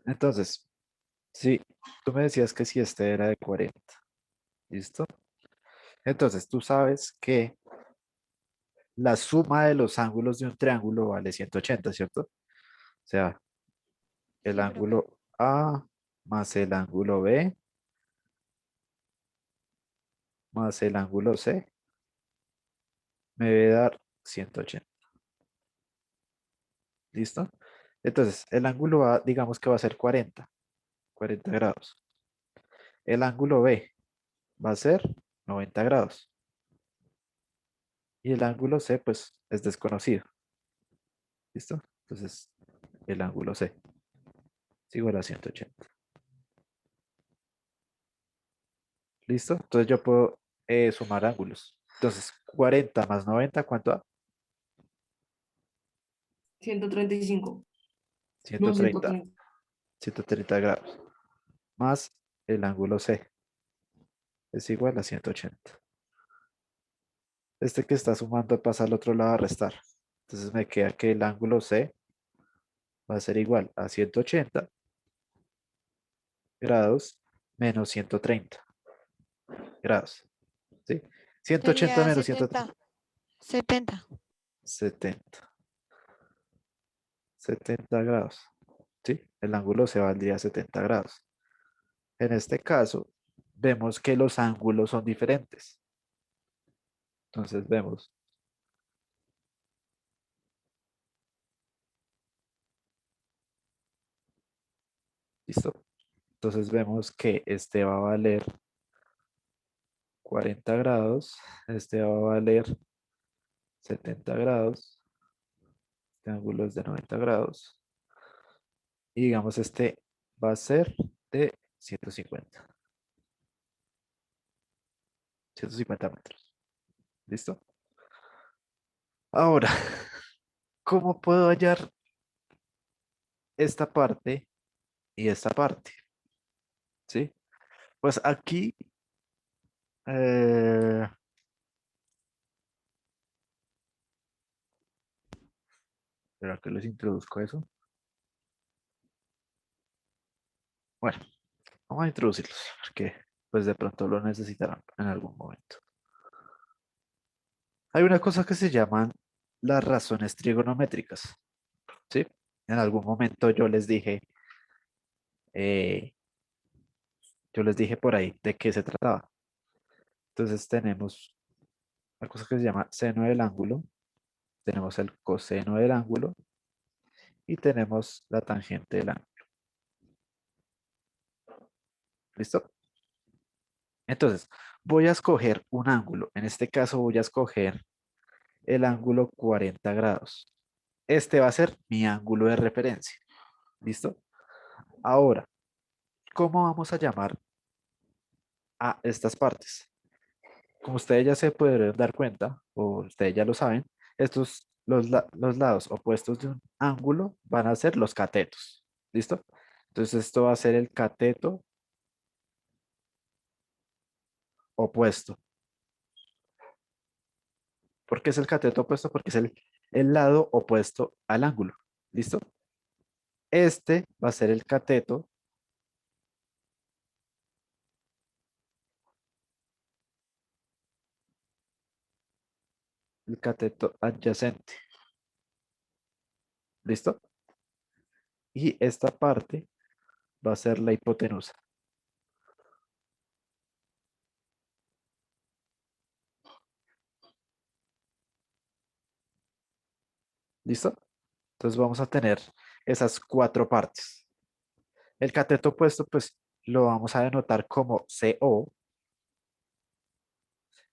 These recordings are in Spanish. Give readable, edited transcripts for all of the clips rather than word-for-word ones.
Entonces, si tú me decías que si este era de 40, ¿listo? Entonces, tú sabes que la suma de los ángulos de un triángulo vale 180, ¿cierto? O sea, el Sí, profe. ángulo A más el ángulo B más el ángulo C me debe dar 180. ¿Listo? Entonces, el ángulo A, digamos que va a ser 40 grados. El ángulo B va a ser 90 grados. Y el ángulo C, pues, es desconocido. ¿Listo? Entonces, el ángulo C es igual a 180. ¿Listo? Entonces yo puedo sumar ángulos. Entonces, 40 más 90, ¿cuánto da? 135. No, 130. 130. 130 grados. Más el ángulo C es igual a 180. Este que está sumando pasa al otro lado a restar. Entonces me queda que el ángulo C va a ser igual a 180 grados menos 130 grados. ¿Sí? 180 Sería menos 130. 70. 70. 70. 70 grados. ¿Sí? El ángulo C valdría 70 grados. En este caso, vemos que los ángulos son diferentes. Entonces vemos, ¿listo? Entonces vemos que este va a valer 40 grados, este va a valer 70 grados, este ángulo es de 90 grados, y digamos este va a ser de 150 metros. ¿Listo? Ahora, ¿cómo puedo hallar esta parte y esta parte? ¿Sí? Pues aquí, eh, ¿será que les introduzco eso? Bueno, vamos a introducirlos, porque pues de pronto lo necesitarán en algún momento. Hay una cosa que se llaman las razones trigonométricas, ¿sí? En algún momento eh, yo les dije por ahí de qué se trataba. Entonces tenemos una cosa que se llama seno del ángulo, tenemos el coseno del ángulo y tenemos la tangente del ángulo. ¿Listo? Entonces, voy a escoger un ángulo. En este caso voy a escoger el ángulo 40 grados. Este va a ser mi ángulo de referencia. ¿Listo? Ahora, ¿cómo vamos a llamar a estas partes? Como ustedes ya se pueden dar cuenta, o ustedes ya lo saben, los lados opuestos de un ángulo van a ser los catetos. ¿Listo? Entonces esto va a ser el cateto opuesto. ¿Por qué es el cateto opuesto? Porque es el lado opuesto al ángulo. ¿Listo? Este va a ser el cateto adyacente. ¿Listo? Y esta parte va a ser la hipotenusa. ¿Listo? Entonces vamos a tener esas cuatro partes. El cateto opuesto, pues lo vamos a denotar como CO,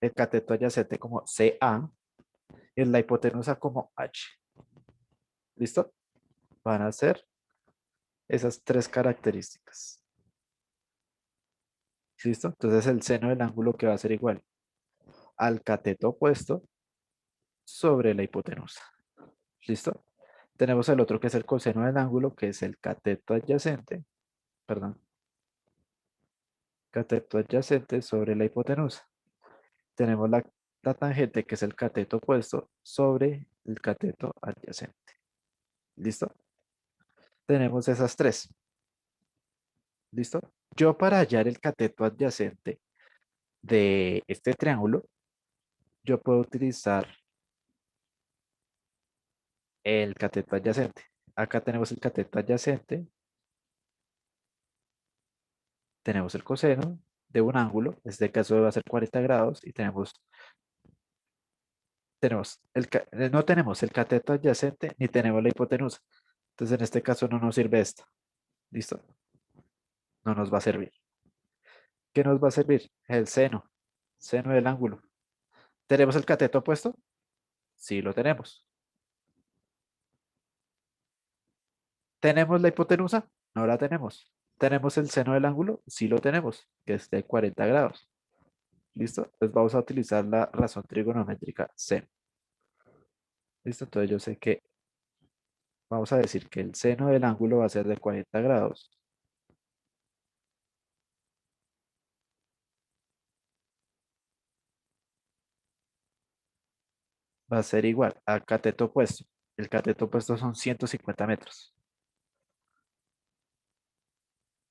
el cateto adyacente como CA y la hipotenusa como H. ¿Listo? Van a ser esas tres características. ¿Listo? Entonces el seno del ángulo que va a ser igual al cateto opuesto sobre la hipotenusa. ¿Listo? Tenemos el otro que es el coseno del ángulo, que es el cateto adyacente, perdón, cateto adyacente sobre la hipotenusa. Tenemos la tangente, que es el cateto opuesto sobre el cateto adyacente. ¿Listo? Tenemos esas tres. ¿Listo? Yo para hallar el cateto adyacente de este triángulo, yo puedo utilizar el cateto adyacente. Acá tenemos el cateto adyacente, tenemos el coseno de un ángulo, en este caso va a ser 40 grados, y no tenemos el cateto adyacente ni tenemos la hipotenusa. Entonces en este caso no nos sirve esto. ¿Listo? No nos va a servir. ¿Qué nos va a servir? El seno del ángulo. ¿Tenemos el cateto opuesto? Sí, lo tenemos. ¿Tenemos la hipotenusa? No la tenemos. ¿Tenemos el seno del ángulo? Sí lo tenemos, que es de 40 grados. ¿Listo? Entonces vamos a utilizar la razón trigonométrica seno. ¿Listo? Entonces yo sé que vamos a decir que el seno del ángulo va a ser de 40 grados. Va a ser igual al cateto opuesto. El cateto opuesto son 150 metros.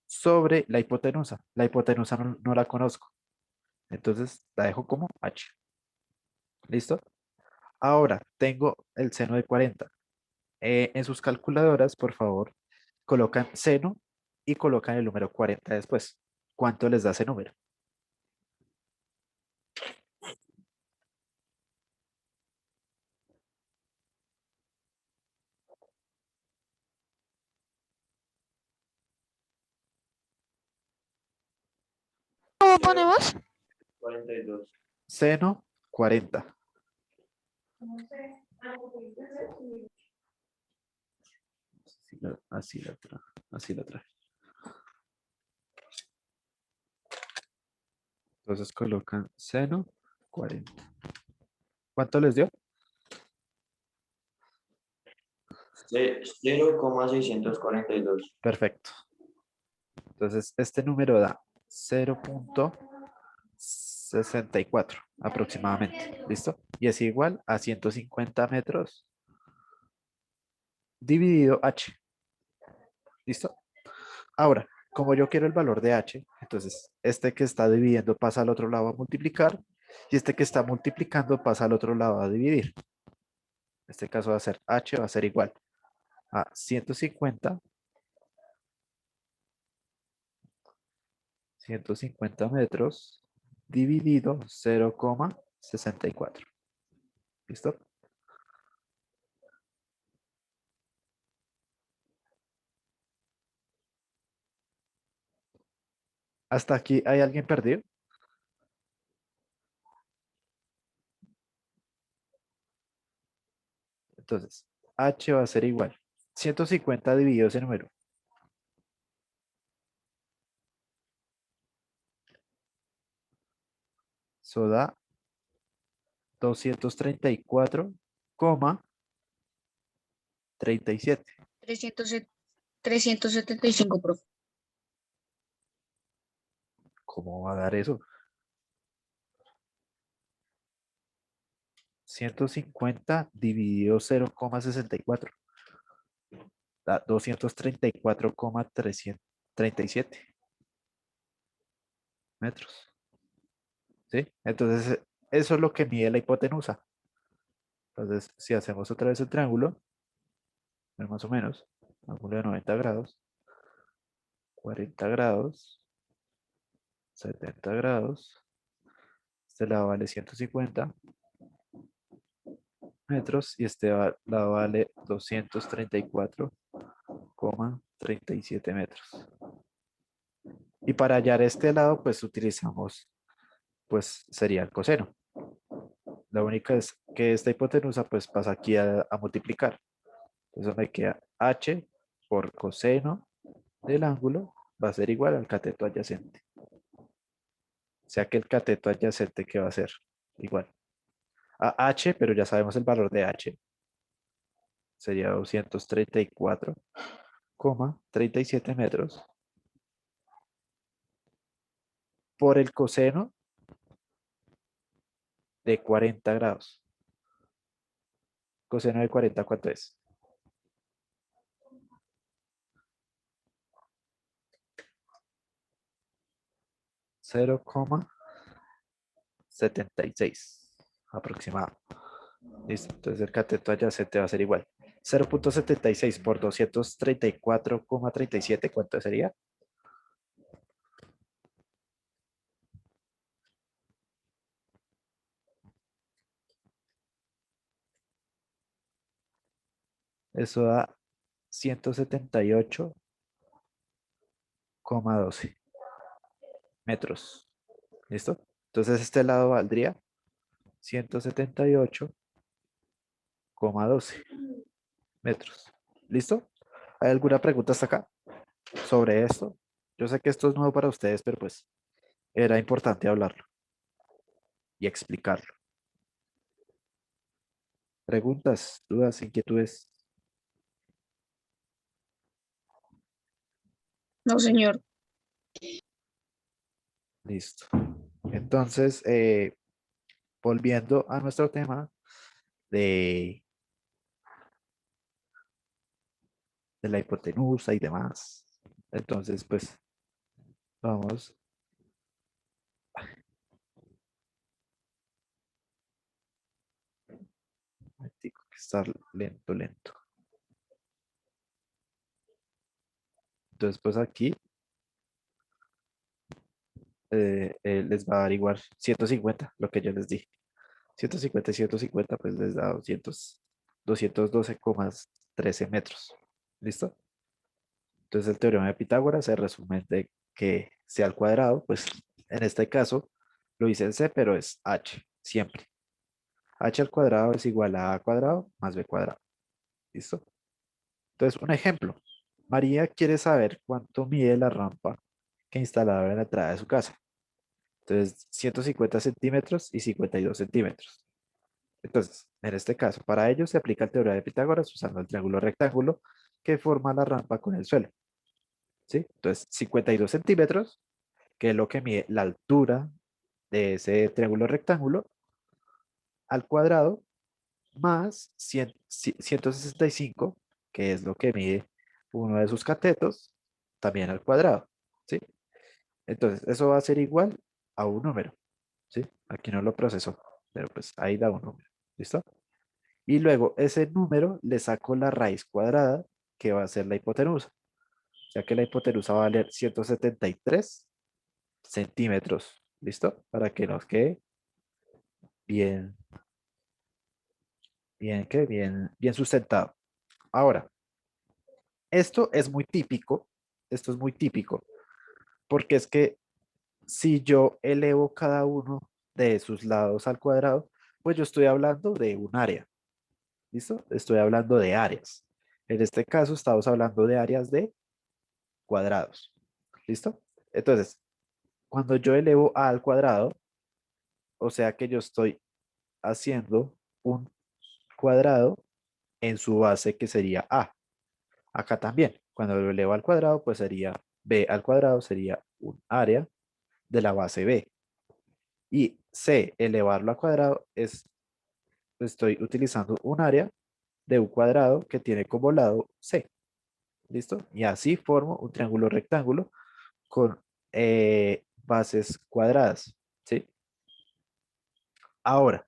Sobre la hipotenusa. La hipotenusa no la conozco. Entonces la dejo como h. ¿Listo? Ahora tengo el seno de 40. En sus calculadoras, por favor, colocan seno y colocan el número 40 después. ¿Cuánto les da ese número? ¿Cómo ponemos? 42. Seno 40. Así la traje. Entonces colocan seno 40. ¿Cuánto les dio? 0,642. Perfecto. Entonces este número da 0,64 aproximadamente. ¿Listo? Y es igual a 150 metros dividido h. ¿Listo? Ahora, como yo quiero el valor de h, entonces este que está dividiendo pasa al otro lado a multiplicar y este que está multiplicando pasa al otro lado a dividir. En este caso va a ser h va a ser igual a 150 metros dividido 0,64. ¿Listo? ¿Hasta aquí hay alguien perdido? Entonces, h va a ser igual. 150 dividido ese número. Eso da 234,37. 375, profe. ¿Cómo va a dar eso? 150 dividido 0,64. Da 234,337 metros. ¿Sí? Entonces, eso es lo que mide la hipotenusa. Entonces, si hacemos otra vez el triángulo, más o menos, ángulo de 90 grados, 40 grados, 70 grados, este lado vale 150 metros y este lado vale 234,37 metros. Y para hallar este lado, pues utilizamos, pues sería el coseno. La única es que esta hipotenusa pues pasa aquí a multiplicar. Entonces me queda h por coseno del ángulo va a ser igual al cateto adyacente. O sea que el cateto adyacente que va a ser igual a h, pero ya sabemos el valor de h. Sería 234,37 metros por el coseno de 40 grados. Coseno de 40, ¿cuánto es? 0,76 aproximado. Listo. Entonces el cateto adyacente va a ser igual. 0,76 por 234,37. ¿Cuánto sería? Eso da 178,12 metros. ¿Listo? Entonces este lado valdría 178,12 metros. ¿Listo? ¿Hay alguna pregunta hasta acá sobre esto? Yo sé que esto es nuevo para ustedes, pero pues era importante hablarlo y explicarlo. ¿Preguntas, dudas, inquietudes? No, señor. Listo. Entonces, volviendo a nuestro tema de, de la hipotenusa y demás. Entonces, pues, vamos. Momentico, que está lento, lento. Entonces, pues aquí les va a dar igual 150, lo que yo les dije. 150 y 150, pues les da 212,13 metros. ¿Listo? Entonces el teorema de Pitágoras se resume de que C al cuadrado, pues en este caso lo hice en C, pero es H, siempre. H al cuadrado es igual a cuadrado más B cuadrado. ¿Listo? Entonces, un ejemplo. María quiere saber cuánto mide la rampa que instalaron en la entrada de su casa. Entonces, 150 centímetros y 52 centímetros. Entonces, en este caso, para ello se aplica el teorema de Pitágoras usando el triángulo rectángulo que forma la rampa con el suelo. ¿Sí? Entonces, 52 centímetros, que es lo que mide la altura de ese triángulo rectángulo, al cuadrado, más 165, que es lo que mide uno de sus catetos, también al cuadrado. ¿Sí? Entonces, eso va a ser igual a un número. ¿Sí? Aquí no lo procesó, pero pues ahí da un número. ¿Listo? Y luego ese número le saco la raíz cuadrada, que va a ser la hipotenusa, ya que la hipotenusa va a valer 173 centímetros. ¿Listo? Para que nos quede bien, bien sustentado. Ahora, esto es muy típico, esto es muy típico, porque es que si yo elevo cada uno de sus lados al cuadrado, pues yo estoy hablando de un área. ¿Listo? Estoy hablando de áreas. En este caso estamos hablando de áreas de cuadrados. ¿Listo? Entonces, cuando yo elevo a al cuadrado, o sea que yo estoy haciendo un cuadrado en su base que sería A. Acá también, cuando lo elevo al cuadrado, pues sería B al cuadrado, sería un área de la base B. Y C, elevarlo al cuadrado, estoy utilizando un área de un cuadrado que tiene como lado C. ¿Listo? Y así formo un triángulo rectángulo con bases cuadradas. ¿Sí? Ahora,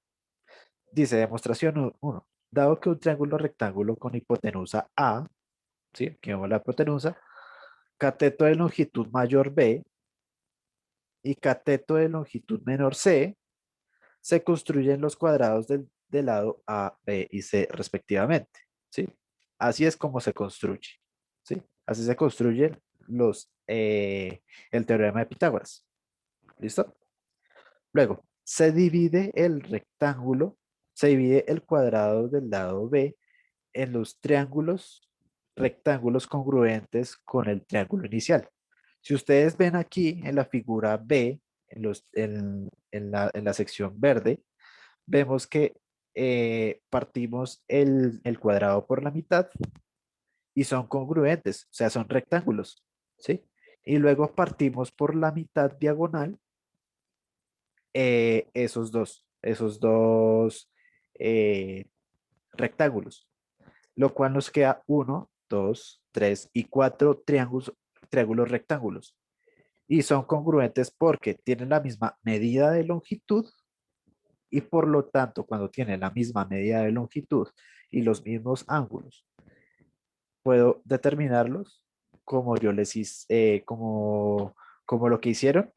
dice demostración 1. Dado que un triángulo rectángulo con hipotenusa A, ¿sí? Aquí vemos la hipotenusa, cateto de longitud mayor B y cateto de longitud menor C, se construyen los cuadrados del lado A, B y C respectivamente. ¿Sí? Así es como se construye. ¿Sí? Así se construyen el teorema de Pitágoras. ¿Listo? Luego, se divide el cuadrado del lado B en los rectángulos congruentes con el triángulo inicial. Si ustedes ven aquí en la figura B, en la sección verde, vemos que partimos el cuadrado por la mitad y son congruentes, o sea, son rectángulos, ¿sí? Y luego partimos por la mitad diagonal esos dos eh, rectángulos, lo cual nos queda uno, dos, tres y cuatro triángulos rectángulos. Y son congruentes porque tienen la misma medida de longitud y por lo tanto, cuando tienen la misma medida de longitud y los mismos ángulos, puedo determinarlos como yo les hice, como lo que hicieron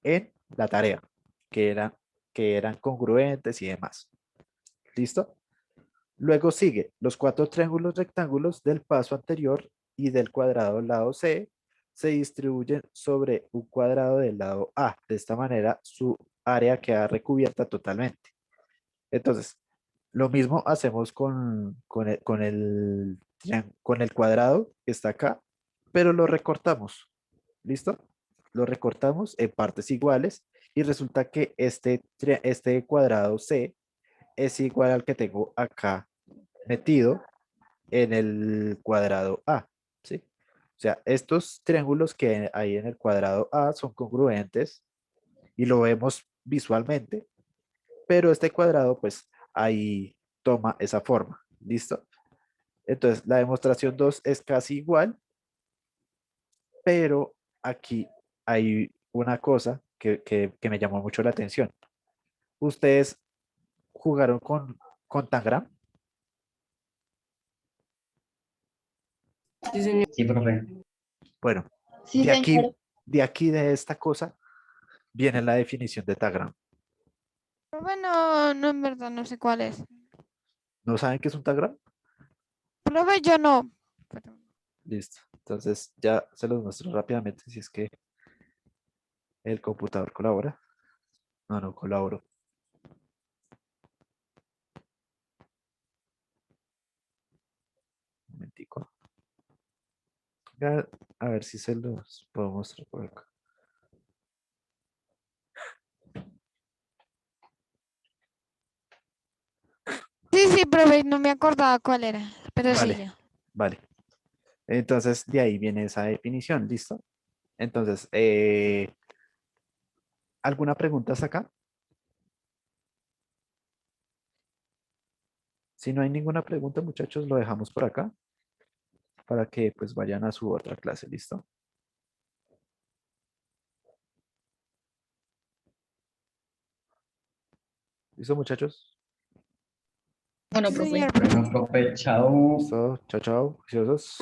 en la tarea, que eran, que eran congruentes y demás. ¿Listo? Luego sigue los cuatro triángulos rectángulos del paso anterior y del cuadrado del lado C se distribuyen sobre un cuadrado del lado A. De esta manera, su área queda recubierta totalmente. Entonces, lo mismo hacemos con el cuadrado que está acá, pero lo recortamos. ¿Listo? Lo recortamos en partes iguales y resulta que este cuadrado C es igual al que tengo acá metido en el cuadrado A, ¿sí? O sea, estos triángulos que hay en el cuadrado A son congruentes y lo vemos visualmente, pero este cuadrado, pues ahí toma esa forma, ¿listo? Entonces, la demostración 2 es casi igual, pero aquí hay una cosa que me llamó mucho la atención. ¿Ustedes jugaron con Tangram? Sí, señor. Sí, profe. Bueno, Sí, de aquí, señor. de aquí de esta cosa viene la definición de Tagram. Bueno, no, en verdad no sé cuál es. ¿No saben qué es un Tagram? Profe, yo no. Pero- Listo. Entonces ya se los muestro rápidamente si es que el computador colabora. No, no colaboró. Un momentico. A ver si se los puedo mostrar por acá. Sí, sí, profe, no me acordaba cuál era, pero sí Vale, ya. vale. Entonces de ahí viene esa definición, ¿listo? Entonces, ¿alguna pregunta hasta acá? Si no hay ninguna pregunta, muchachos, lo dejamos por acá para que pues vayan a su otra clase, ¿listo? ¿Listo, muchachos? Bueno, Sí, profe. bueno, profe, chao. ¿Listo? Chao, chao. Juiciosos.